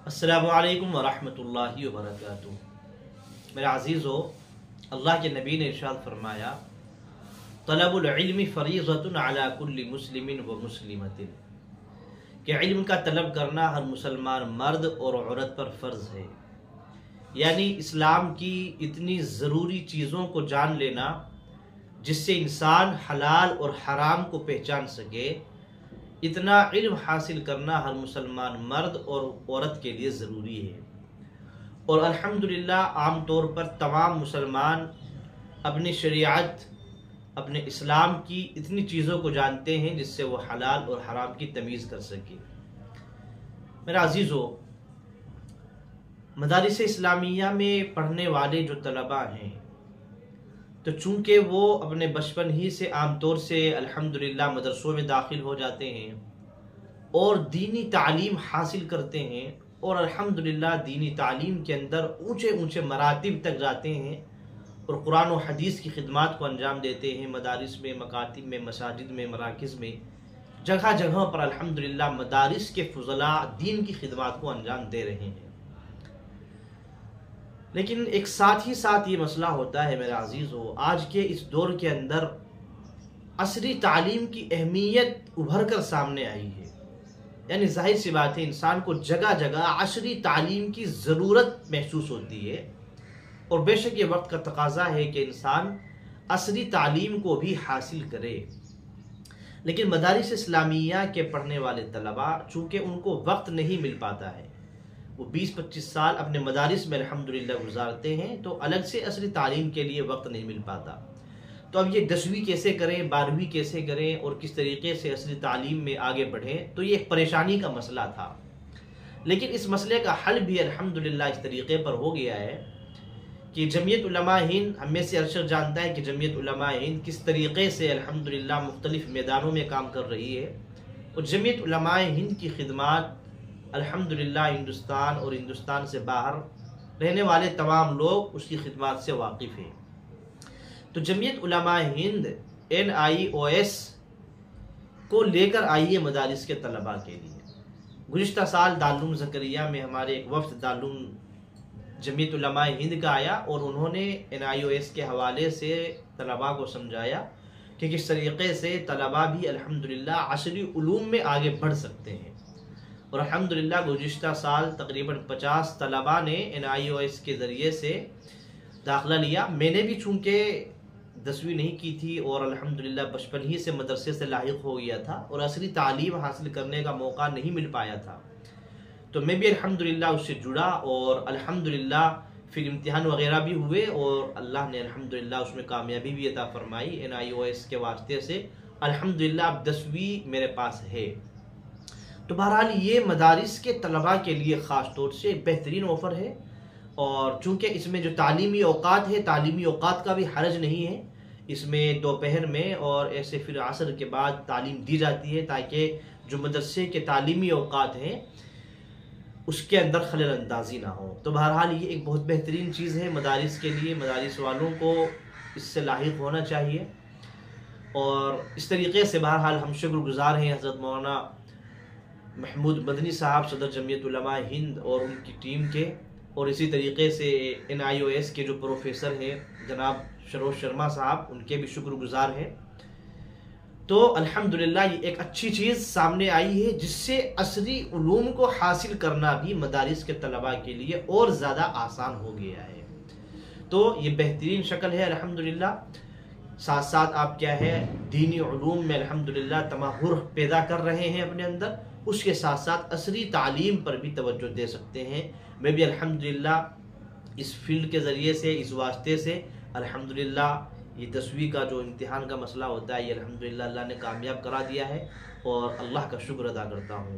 السلام علیکم ورحمۃ اللہ وبرکاتہ۔ میرے عزیزو، اللہ کے نبی نے ارشاد فرمایا، طلب العلم فریضۃ علی کل مسلم و مسلمۃ، کہ علم کا طلب کرنا ہر مسلمان مرد اور عورت پر فرض ہے۔ یعنی اسلام کی اتنی ضروری چیزوں کو جان لینا جس سے انسان حلال اور حرام کو پہچان سکے، اتنا علم حاصل کرنا ہر مسلمان مرد اور عورت کے لیے ضروری ہے۔ اور الحمدللہ عام طور پر تمام مسلمان اپنی شریعت، اپنے اسلام کی اتنی چیزوں کو جانتے ہیں جس سے وہ حلال اور حرام کی تمیز کر سکے۔ میرا عزیزو، مدارس اسلامیہ میں پڑھنے والے جو طلباء ہیں، تو چونکہ وہ اپنے بچپن ہی سے عام طور سے الحمدللہ مدرسوں میں داخل ہو جاتے ہیں اور دینی تعلیم حاصل کرتے ہیں، اور الحمدللہ دینی تعلیم کے اندر اونچے اونچے مراتب تک جاتے ہیں اور قرآن و حدیث کی خدمات کو انجام دیتے ہیں، مدارس میں، مکاتب میں، مساجد میں، مراکز میں، جگہ جگہ پر الحمدللہ مدارس کے فضلاء دین کی خدمات کو انجام دے رہے ہیں۔ لیکن ایک ساتھ ہی ساتھ یہ مسئلہ ہوتا ہے میرے عزیزو، آج کے اس دور کے اندر عصری تعلیم کی اہمیت ابھر کر سامنے آئی ہے۔ یعنی ظاہر سی بات ہے، انسان کو جگہ جگہ عصری تعلیم کی ضرورت محسوس ہوتی ہے، اور بے شک یہ وقت کا تقاضا ہے کہ انسان عصری تعلیم کو بھی حاصل کرے۔ لیکن مدارس اسلامیہ کے پڑھنے والے طلباء، چونکہ ان کو وقت نہیں مل پاتا ہے، وہ 20-25 سال اپنے مدارس میں الحمدللہ گزارتے ہیں، تو الگ سے عصری تعلیم کے لیے وقت نہیں مل پاتا۔ تو اب یہ 10ویں کیسے کریں، 12ویں کیسے کریں، اور کس طریقے سے عصری تعلیم میں آگے بڑھیں، تو یہ ایک پریشانی کا مسئلہ تھا۔ لیکن اس مسئلے کا حل بھی الحمدللہ اس طریقے پر ہو گیا ہے کہ جمعیت علماء ہند، ہم میں سے ارشد جانتا ہے کہ جمعیت علماء ہند کس طریقے سے الحمدللہ مختلف میدانوں میں کام کر رہی ہے، اور جمعیت علماء ہند کی خدمات الحمدللہ ہندوستان اور ہندوستان سے باہر رہنے والے تمام لوگ اس کی خدمات سے واقف ہیں۔ تو جمعیت علماء ہند NIOS کو لے کر آئی ہے مدارس کے طلباء کے لیے۔ گزشتہ سال دارالعلوم زکریا میں ہمارے ایک وفد دارالعلوم جمعیت علماء ہند کا آیا، اور انہوں نے NIOS کے حوالے سے طلباء کو سمجھایا کہ کس طریقے سے طلباء بھی الحمدللہ عصری علوم میں آگے بڑھ سکتے ہیں۔ اور الحمدللہ گزشتہ سال تقریباً 50 طلباء نے NIOS کے ذریعے سے داخلہ لیا۔ میں نے بھی چونکہ 10ویں نہیں کی تھی اور الحمدللہ بچپن ہی سے مدرسے سے لاحق ہو گیا تھا اور عصری تعلیم حاصل کرنے کا موقع نہیں مل پایا تھا، تو میں بھی الحمدللہ اس سے جڑا، اور الحمدللہ پھر امتحان وغیرہ بھی ہوئے، اور اللہ نے الحمدللہ اس میں کامیابی بھی عطا فرمائی NIOS کے واسطے سے۔ الحمدللہ اب 10ویں میرے پاس ہے۔ تو بہرحال یہ مدارس کے طلباء کے لیے خاص طور سے ایک بہترین آفر ہے، اور چونکہ اس میں جو تعلیمی اوقات ہے، تعلیمی اوقات کا بھی حرج نہیں ہے، اس میں دوپہر میں اور ایسے پھر عصر کے بعد تعلیم دی جاتی ہے، تاکہ جو مدرسے کے تعلیمی اوقات ہیں اس کے اندر خلل اندازی نہ ہو۔ تو بہرحال یہ ایک بہت بہترین چیز ہے مدارس کے لیے، مدارس والوں کو اس سے لاحق ہونا چاہیے، اور اس طریقے سے بہرحال ہم شکر گزار ہیں حضرت مولانا محمود مدنی صاحب صدر جمعیت علماء ہند اور ان کی ٹیم کے، اور اسی طریقے سے NIOS کے جو پروفیسر ہیں جناب سروج شرما صاحب، ان کے بھی شکر گزار ہیں۔ تو الحمدللہ یہ ایک اچھی چیز سامنے آئی ہے جس سے عصری علوم کو حاصل کرنا بھی مدارس کے طلباء کے لیے اور زیادہ آسان ہو گیا ہے۔ تو یہ بہترین شکل ہے الحمدللہ۔ ساتھ ساتھ آپ کیا ہے، دینی علوم میں الحمدللہ تمہر پیدا کر رہے ہیں اپنے اندر، اس کے ساتھ ساتھ عصری تعلیم پر بھی توجہ دے سکتے ہیں۔ میں بھی الحمدللہ اس فیلڈ کے ذریعے سے، اس واسطے سے الحمدللہ یہ 10ویں کا جو امتحان کا مسئلہ ہوتا ہے، یہ الحمدللہ اللہ نے کامیاب کرا دیا ہے، اور اللہ کا شکر ادا کرتا ہوں۔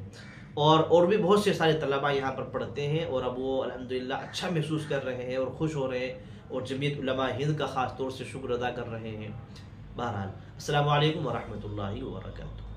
اور بھی بہت سے سارے طلباء یہاں پر پڑھتے ہیں، اور اب وہ الحمدللہ اچھا محسوس کر رہے ہیں اور خوش ہو رہے ہیں، اور جمعیت علماء ہند کا خاص طور سے شکر ادا کر رہے ہیں۔ بہرحال السلام علیکم ورحمۃ اللہ وبرکاتہ۔